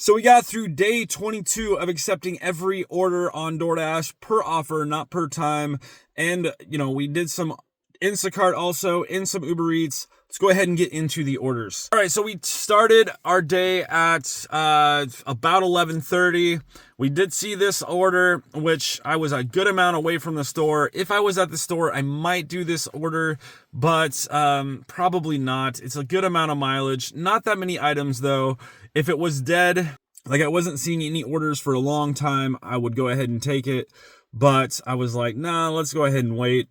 So we got through day 22 of accepting every order on DoorDash per offer, not per time. And, we did some Instacart also and some Uber Eats. Let's go ahead and get into the orders. All right, so we started our day at about 11:30. We did see this order, which I was a good amount away from the store. If I was at the store, I might do this order, but probably not. It's a good amount of mileage. Not that many items, though. If it was dead, like I wasn't seeing any orders for a long time, I would go ahead and take it. But I was like, nah, let's go ahead and wait.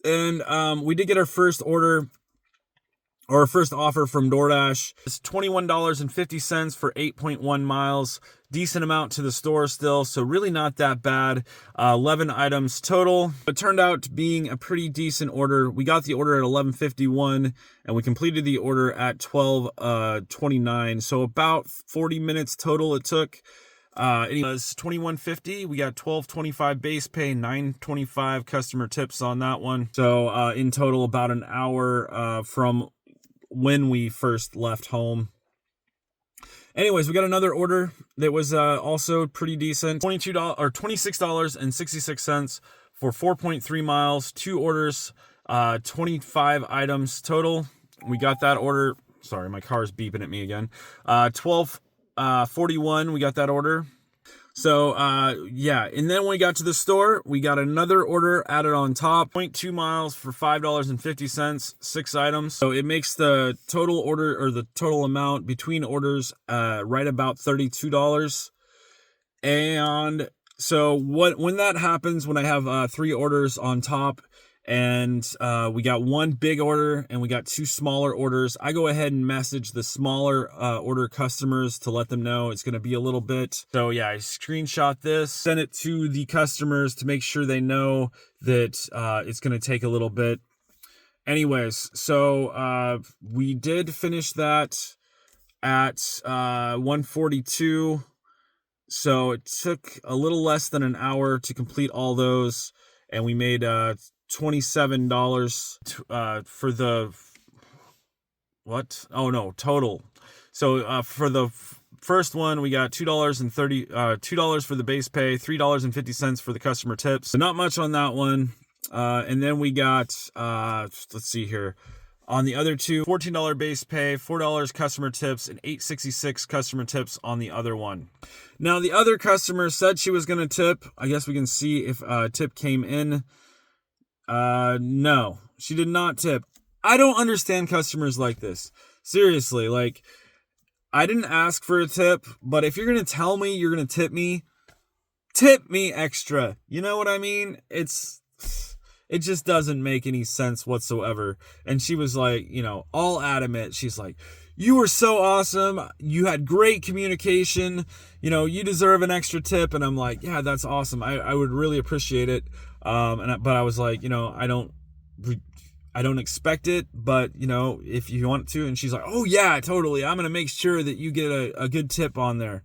And we did get our first order, or our first offer from DoorDash. It's $21.50 for 8.1 miles. Decent amount to the store still, so really not that bad. 11 items total. It turned out being a pretty decent order. We got the order at 11:51, and we completed the order at 12:29. So about 40 minutes total it took. It was $21.50. We got $12.25 base pay, $9.25 customer tips on that one. So in total, about an hour from when we first left home. Anyways, we got another order that was also pretty decent. $26.66 for 4.3 miles. 2 orders, 25 items total. We got that order. Sorry, my car's beeping at me again. 12:41. We got that order. So, and then when we got to the store, we got another order added on top, 0.2 miles for $5.50, 6 items. So it makes the total order, or the total amount between orders, right about $32. And so when that happens, when I have 3 orders on top, and we got 1 big order and we got 2 smaller orders, I go ahead and message the smaller order customers to let them know it's going to be a little bit. So yeah, I screenshot this, send it to the customers to make sure they know that it's going to take a little bit. Anyways, so we did finish that at 1:42. So it took a little less than an hour to complete all those, and we made $27 for the total. So for the first one, we got $2 for the base pay, $3.50 for the customer tips. So not much on that one. And then we got let's see here. On the other two, $14 base pay, $4 customer tips, and $8.66 customer tips on the other one. Now, the other customer said she was going to tip. I guess we can see if a tip came in. No, she did not tip. I don't understand customers like this. Seriously, like, I didn't ask for a tip, but if you're going to tell me you're going to tip me extra. You know what I mean? It just doesn't make any sense whatsoever. And she was like, all adamant. She's like, you were so awesome. You had great communication. You deserve an extra tip. And I'm like, yeah, that's awesome. I would really appreciate it. But I was like, I don't expect it, but if you want to. And she's like, oh yeah, totally. I'm going to make sure that you get a good tip on there.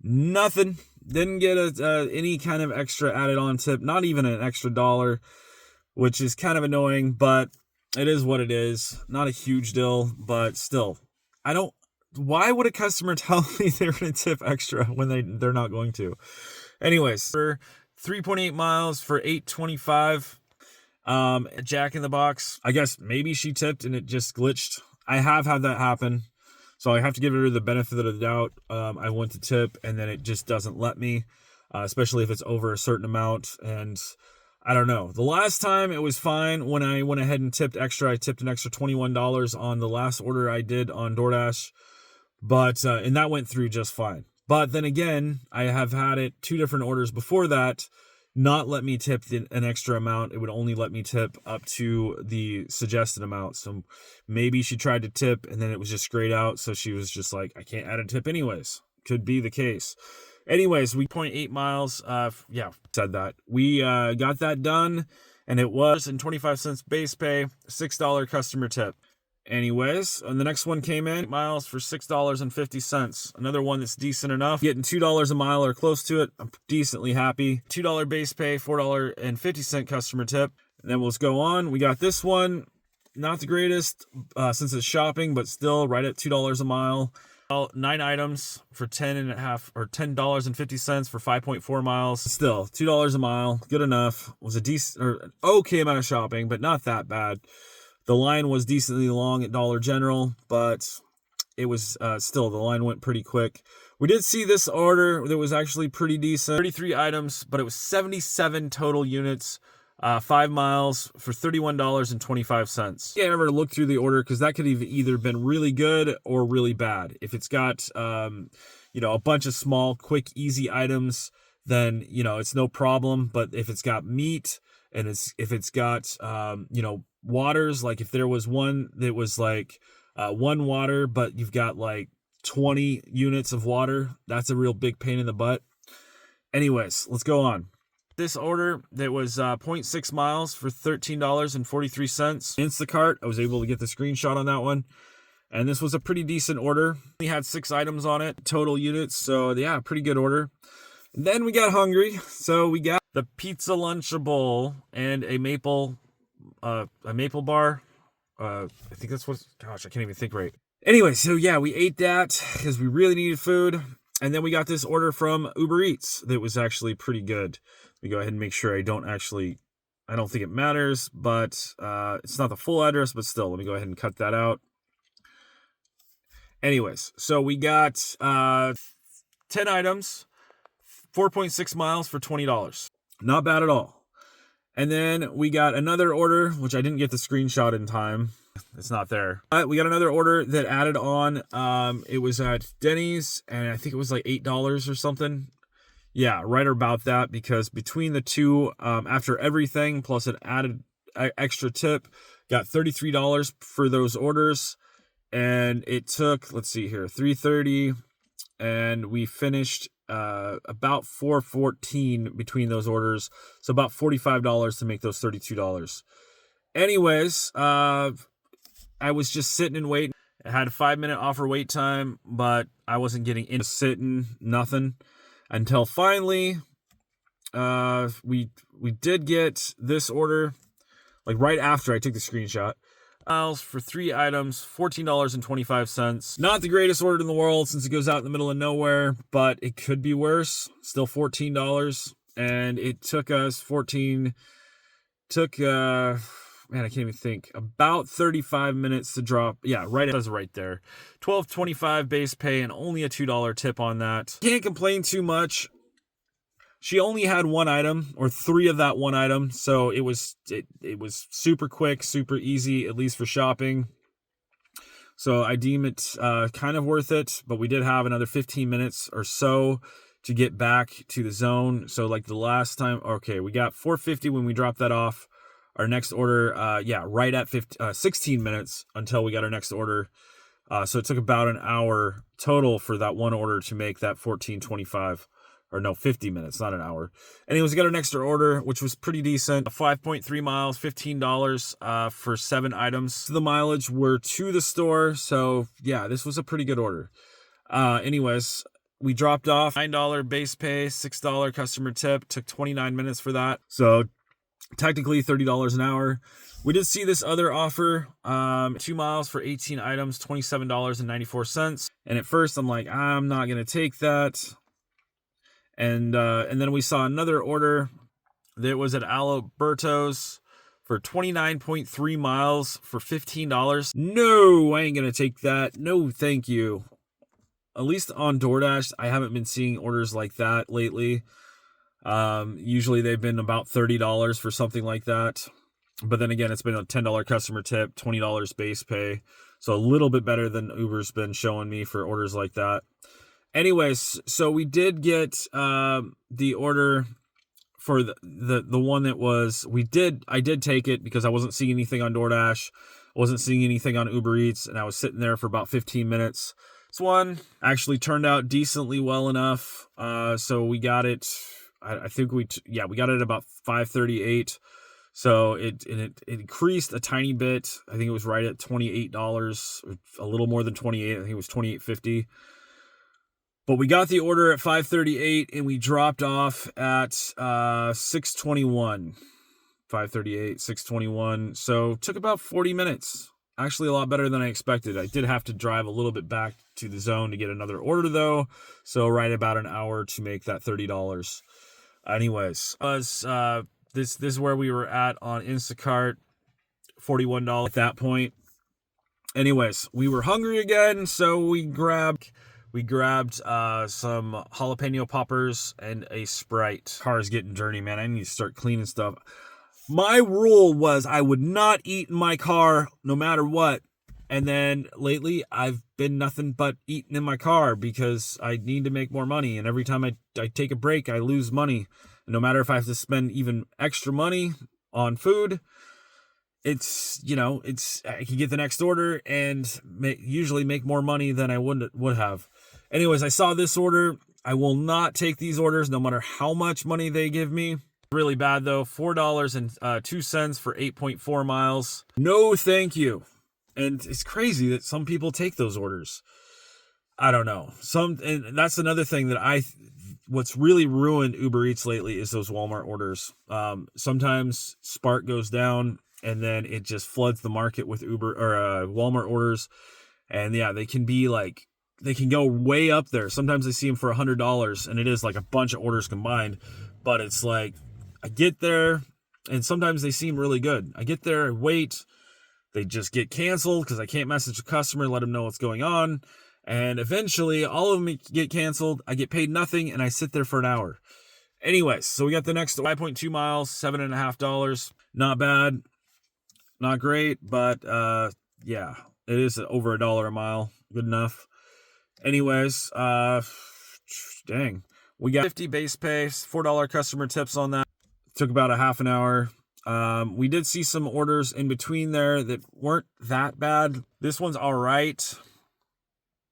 Nothing. Didn't get any kind of extra added on tip, not even an extra $1, which is kind of annoying, but it is what it is. Not a huge deal, but still. Why would a customer tell me they're going to tip extra when they're not going to? Anyways, for 3.8 miles for $8.25, Jack in the Box. I guess maybe she tipped and it just glitched. I have had that happen. So I have to give her the benefit of the doubt. I went to tip and then it just doesn't let me, especially if it's over a certain amount. And I don't know. The last time it was fine when I went ahead and tipped extra. I tipped an extra $21 on the last order I did on DoorDash. But, and that went through just fine. But then again, I have had it 2 different orders before that not let me tip an extra amount. It would only let me tip up to the suggested amount. So maybe she tried to tip and then it was just grayed out. So she was just like, I can't add a tip anyways. Could be the case. Anyways, we 0.8 miles. Said that. We got that done, and it was in 25 cents base pay, $6 customer tip. Anyways, and the next one came in, miles for $6.50. Another one that's decent enough. Getting $2 a mile or close to it. I'm decently happy. $2 base pay, $4.50 customer tip. And then let's go on. We got this one. Not the greatest since it's shopping, but still right at $2 a mile. 9 items for $10.50 for 5.4 miles. Still, $2 a mile, good enough. Was a decent or okay amount of shopping, but not that bad. The line was decently long at Dollar General, but it was still, the line went pretty quick. We did see this order that was actually pretty decent. 33 items, but it was 77 total units. 5 miles for $31.25. Yeah, I never looked through the order because that could have either been really good or really bad. If it's got, a bunch of small, quick, easy items, then, it's no problem. But if it's got meat and if it's got, waters, like if there was one that was like one water, but you've got like 20 units of water, that's a real big pain in the butt. Anyways, let's go on. This order that was 0.6 miles for $13.43. Instacart, I was able to get the screenshot on that one. And this was a pretty decent order. We had 6 items on it, total units. So yeah, pretty good order. And then we got hungry. So we got the pizza Lunchable and a maple bar. I think that's what, gosh, I can't even think right. Anyway, so yeah, we ate that because we really needed food. And then we got this order from Uber Eats that was actually pretty good. Let me go ahead and make sure I don't think it matters, but it's not the full address, but still, let me go ahead and cut that out. Anyways, so we got 10 items, 4.6 miles for $20. Not bad at all. And then we got another order, which I didn't get the screenshot in time. It's not there. We got another order that added on. It was at Denny's, and I think it was like $8 or something. Yeah, right about that, because between the two, after everything, plus an added extra tip, got $33 for those orders. And it took, let's see here, 3:30, and we finished about 4:14 between those orders. So about $45 to make those $32. Anyways, I was just sitting and waiting. I had a 5-minute offer wait time, but I wasn't getting into sitting, nothing. Until finally, we did get this order, like right after I took the screenshot. Miles for 3 items, $14.25. Not the greatest order in the world since it goes out in the middle of nowhere, but it could be worse. Still $14, and it took us man, I can't even think. About 35 minutes to drop. Yeah, right. It was right there. $12.25 base pay and only a $2 tip on that. Can't complain too much. She only had 1 item, or 3 of that 1 item, so it was super quick, super easy, at least for shopping. So I deem it kind of worth it, but we did have another 15 minutes or so to get back to the zone. So like the last time, okay, we got 4:50 when we dropped that off. Our next order, right at 16 minutes until we got our next order. So it took about an hour total for that one order to make that $14.25. Or no, 50 minutes, not an hour. Anyways, we got our next order, which was pretty decent. 5.3 miles, $15 for 7 items. The mileage were to the store. So yeah, this was a pretty good order. Anyways, we dropped off $9 base pay, $6 customer tip. Took 29 minutes for that. So technically $30 an hour. We did see this other offer, 2 miles for 18 items, $27.94. And at first I'm like, I'm not going to take that. And then we saw another order that was at Alberto's for 29.3 miles for $15. No, I ain't going to take that. No, thank you. At least on DoorDash, I haven't been seeing orders like that lately. Usually they've been about $30 for something like that. But then again, it's been a $10 customer tip, $20 base pay. So a little bit better than Uber's been showing me for orders like that. Anyways, so we did get the order for the one that was, I did take it because I wasn't seeing anything on DoorDash. I wasn't seeing anything on Uber Eats, and I was sitting there for about 15 minutes. This one actually turned out decently well enough. So we got it, I think we got it at about 5:38. So it increased a tiny bit. I think it was right at $28, a little more than 28. I think it was $28.50. But we got the order at 5:38 and we dropped off at 6:21. 5:38, 6:21. So took about 40 minutes. Actually, a lot better than I expected. I did have to drive a little bit back to the zone to get another order, though. So right about an hour to make that $30. Anyways, this is where we were at on Instacart, $41 at that point. Anyways, we were hungry again, so we grabbed some jalapeno poppers and a Sprite. Car's getting dirty, man. I need to start cleaning stuff. My rule was I would not eat in my car no matter what. And then lately I've been nothing but eating in my car because I need to make more money. And every time I take a break, I lose money. And no matter if I have to spend even extra money on food, I can get the next order and usually make more money than I would have. Anyways, I saw this order. I will not take these orders no matter how much money they give me. Really bad though. $4.02 for 8.4 miles. No, thank you. And it's crazy that some people take those orders. I don't know. And that's another thing that what's really ruined Uber Eats lately is those Walmart orders. Sometimes Spark goes down, and then it just floods the market with Walmart orders. And yeah, they can go way up there. Sometimes I see them for $100, and it is like a bunch of orders combined. But it's like, I get there, and sometimes they seem really good. I get there, I wait, they just get canceled because I can't message the customer, let them know what's going on. And eventually, all of them get canceled. I get paid nothing, and I sit there for an hour. Anyways, so we got the next 5.2 miles, $7.50. Not bad. Not great, but yeah, it is over $1 a mile. Good enough. Anyways, dang. We got 50 base pay, $4 customer tips on that. Took about a half an hour. We did see some orders in between there that weren't that bad. This one's all right.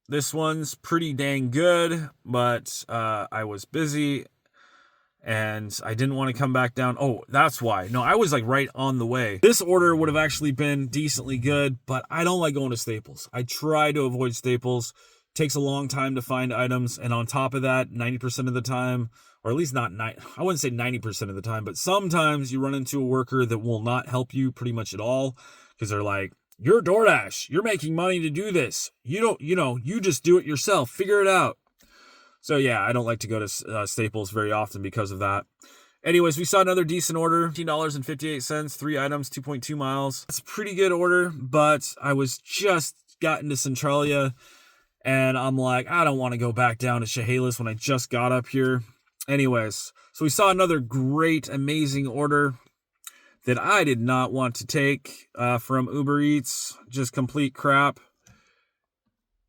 This one's pretty dang good, but I was busy and I didn't want to come back down. Oh, that's why. No, I was like right on the way. This order would have actually been decently good, but I don't like going to Staples. I try to avoid Staples. Takes a long time to find items, and on top of that, 90% of the time, or at least I wouldn't say 90% of the time, but sometimes you run into a worker that will not help you pretty much at all, because they're like, you're DoorDash, you're making money to do this. You just do it yourself, figure it out. So yeah, I don't like to go to Staples very often because of that. Anyways, we saw another decent order, $15.58, 3 items, 2.2 miles. That's a pretty good order, but I was just gotten to Centralia, and I'm like, I don't want to go back down to Chehalis when I just got up here. Anyways, so we saw another great, amazing order that I did not want to take from Uber Eats. Just complete crap.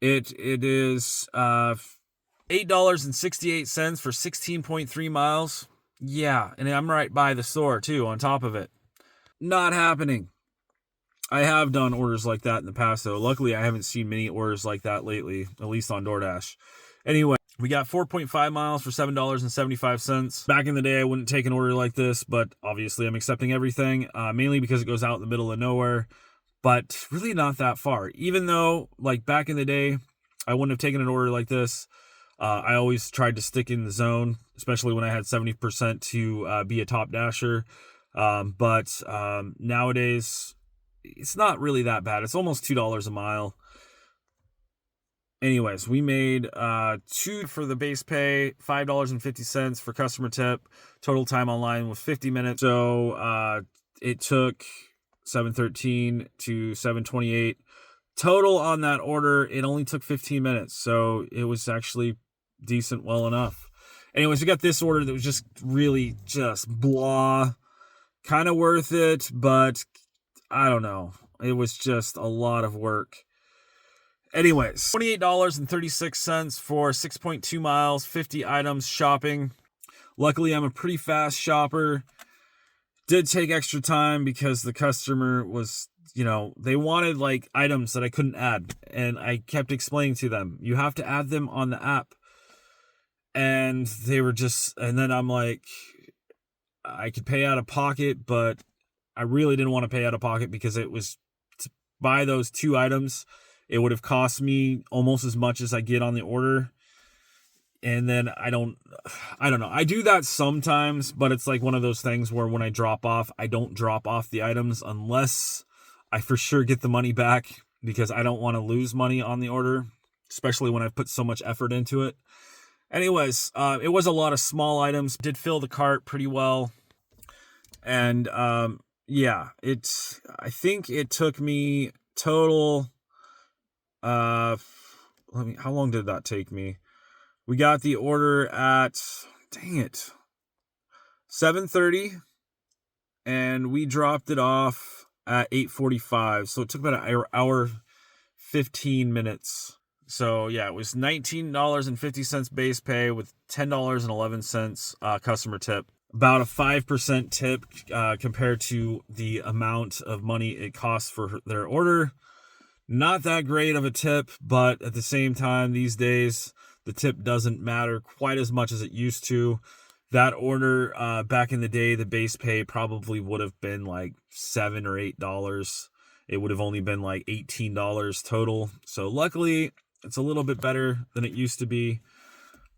It is $8.68 for 16.3 miles. Yeah, and I'm right by the store, too, on top of it. Not happening. I have done orders like that in the past, though. Luckily, I haven't seen many orders like that lately, at least on DoorDash. Anyway, we got 4.5 miles for $7.75. Back in the day, I wouldn't take an order like this, but obviously I'm accepting everything, mainly because it goes out in the middle of nowhere, but really not that far. Even though, like back in the day, I wouldn't have taken an order like this. I always tried to stick in the zone, especially when I had 70% to be a top dasher. But nowadays, it's not really that bad. It's almost $2 a mile. Anyways, we made $2 for the base pay, $5.50 for customer tip. Total time online was 50 minutes. So it took 7:13 to 7:28. Total on that order, it only took 15 minutes. So it was actually decent, well enough. Anyways, we got this order that was just really just blah. Kind of worth it, but I don't know. It was just a lot of work. Anyways, $28.36 for 6.2 miles, 50 items shopping. Luckily, I'm a pretty fast shopper. Did take extra time because the customer was, they wanted like items that I couldn't add. And I kept explaining to them, you have to add them on the app. And they were and then I'm like, I could pay out of pocket, but I really didn't want to pay out of pocket because it was to buy those 2 items. It would have cost me almost as much as I get on the order. And then I don't know. I do that sometimes, but it's like one of those things where when I drop off, I don't drop off the items unless I for sure get the money back because I don't want to lose money on the order, especially when I've put so much effort into it. Anyways, it was a lot of small items. Did fill the cart pretty well. And yeah, I think it took me total how long did that take me? We got the order at 7:30 and we dropped it off at 8:45. So it took about an hour 15 minutes. So yeah, it was $19.50 base pay with $10.11 customer tip. About a 5% tip compared to the amount of money it costs for their order. Not that great of a tip, but at the same time, these days, the tip doesn't matter quite as much as it used to. That order, back in the day, the base pay probably would have been like $7 or $8. It would have only been like $18 total. So luckily, it's a little bit better than it used to be,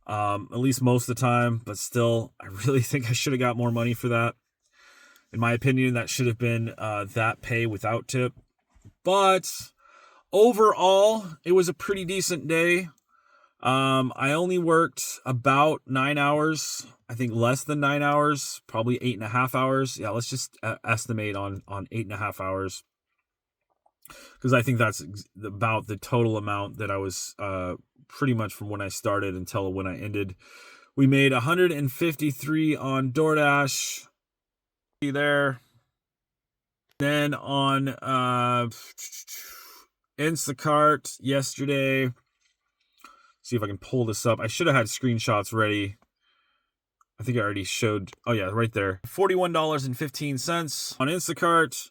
at least most of the time. But still, I really think I should have got more money for that. In my opinion, that should have been that pay without tip. But overall, it was a pretty decent day. I only worked about 9 hours. I think less than 9 hours, probably 8.5 hours. Yeah, let's just estimate on 8.5 hours. Because I think that's about the total amount that I was pretty much from when I started until when I ended. We made $153 on DoorDash. There. Then on Instacart yesterday. See if I can pull this up. I should have had screenshots ready. I think I already showed. Oh yeah, right there. $41.15 on Instacart.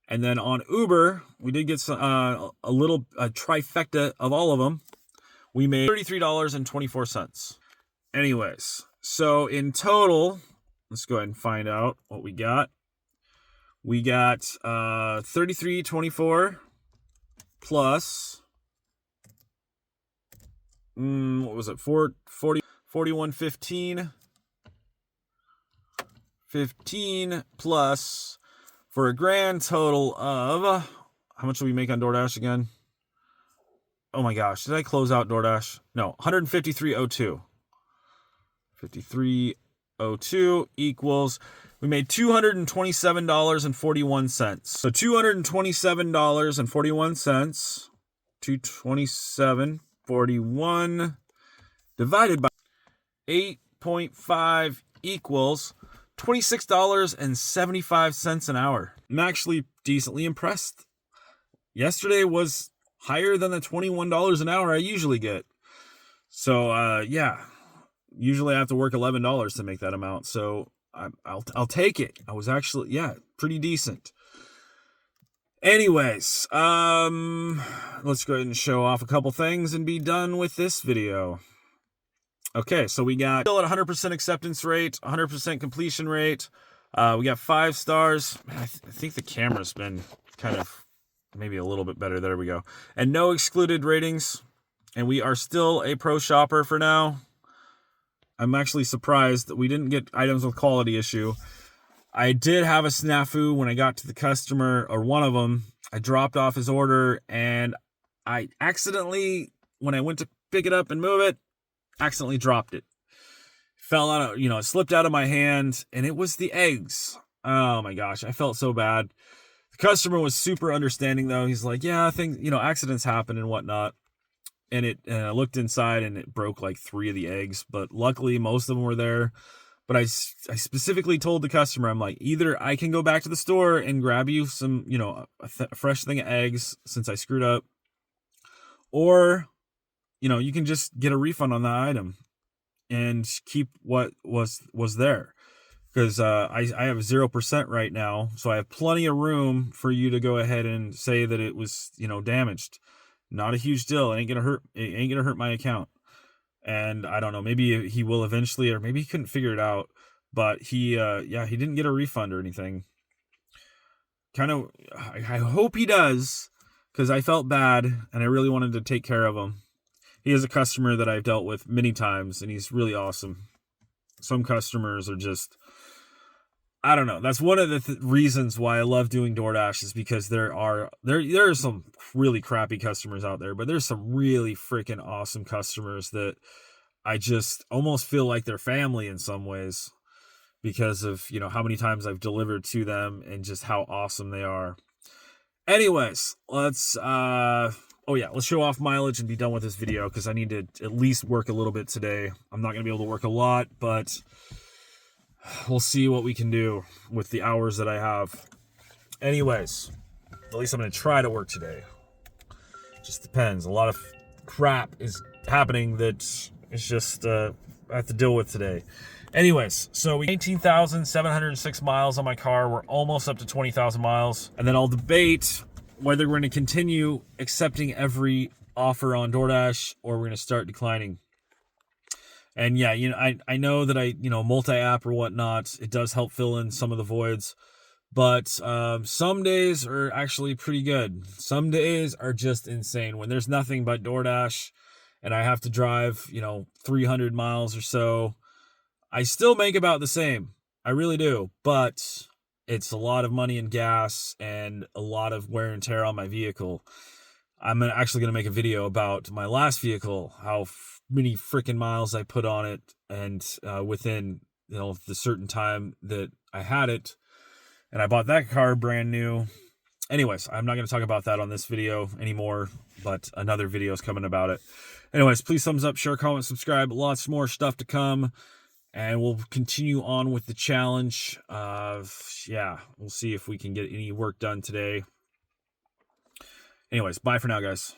And then on Uber, we did get some, a trifecta of all of them. We made $33.24. Anyways, so in total, let's go ahead and find out what we got. We got $33.24 plus what was it? $41.15. 15 plus for a grand total of how much do we make on DoorDash again? Oh my gosh, did I close out DoorDash? No, $153.02. $53.02 equals, we made $227.41. So $227.41, $227.41 divided by 8.5 equals $26.75 an hour. I'm actually decently impressed. Yesterday was higher than the $21 an hour I usually get. So yeah, usually I have to work $11 to make that amount. So I'll take it. I was actually, pretty decent. Anyways, let's go ahead and show off a couple things and be done with this video. Okay, so we got still at 100% acceptance rate, 100% completion rate. We got 5 stars. Man, I think the camera's been kind of maybe a little bit better. There we go. And no excluded ratings. And we are still a pro shopper for now. I'm actually surprised that we didn't get items with quality issue. I did have a snafu when I got to the customer, or one of them. I dropped off his order, and I accidentally, when I went to pick it up and move it, accidentally dropped it. Fell out of, it slipped out of my hand, and it was the eggs. Oh my gosh, I felt so bad. The customer was super understanding though. He's like, yeah, things, accidents happen and whatnot. And I looked inside and it broke like 3 of the eggs, but luckily most of them were there. But I specifically told the customer, I'm like, either I can go back to the store and grab you some, a fresh thing of eggs since I screwed up, or you can just get a refund on that item and keep what was there. Because I have 0% right now, so I have plenty of room for you to go ahead and say that it was, damaged. Not a huge deal. It ain't gonna hurt my account. And I don't know, maybe he will eventually, or maybe he couldn't figure it out. But he didn't get a refund or anything. I hope he does, because I felt bad and I really wanted to take care of him. He is a customer that I've dealt with many times, and he's really awesome. Some customers are just, I don't know. That's one of the reasons why I love doing DoorDash, is because there are some really crappy customers out there, but there's some really freaking awesome customers that I just almost feel like they're family in some ways, because of, how many times I've delivered to them and just how awesome they are. Anyways, let's show off mileage and be done with this video, because I need to at least work a little bit today. I'm not going to be able to work a lot, but we'll see what we can do with the hours that I have. Anyways, at least I'm going to try to work today. Just depends. A lot of crap is happening that is just I have to deal with today. Anyways, so 19,706 miles on my car. We're almost up to 20,000 miles. And then I'll debate whether we're going to continue accepting every offer on DoorDash or we're going to start declining. And yeah, I know that multi-app or whatnot, it does help fill in some of the voids. But some days are actually pretty good. Some days are just insane. When there's nothing but DoorDash and I have to drive, 300 miles or so, I still make about the same. I really do. But it's a lot of money in gas and a lot of wear and tear on my vehicle. I'm actually going to make a video about my last vehicle, how many freaking miles I put on it, and within the certain time that I had it. And I bought that car brand new. Anyways, I'm not going to talk about that on this video anymore, but another video is coming about it. Anyways, please thumbs up, share, comment, subscribe. Lots more stuff to come. And we'll continue on with the challenge. We'll see if we can get any work done today. Anyways, bye for now, guys.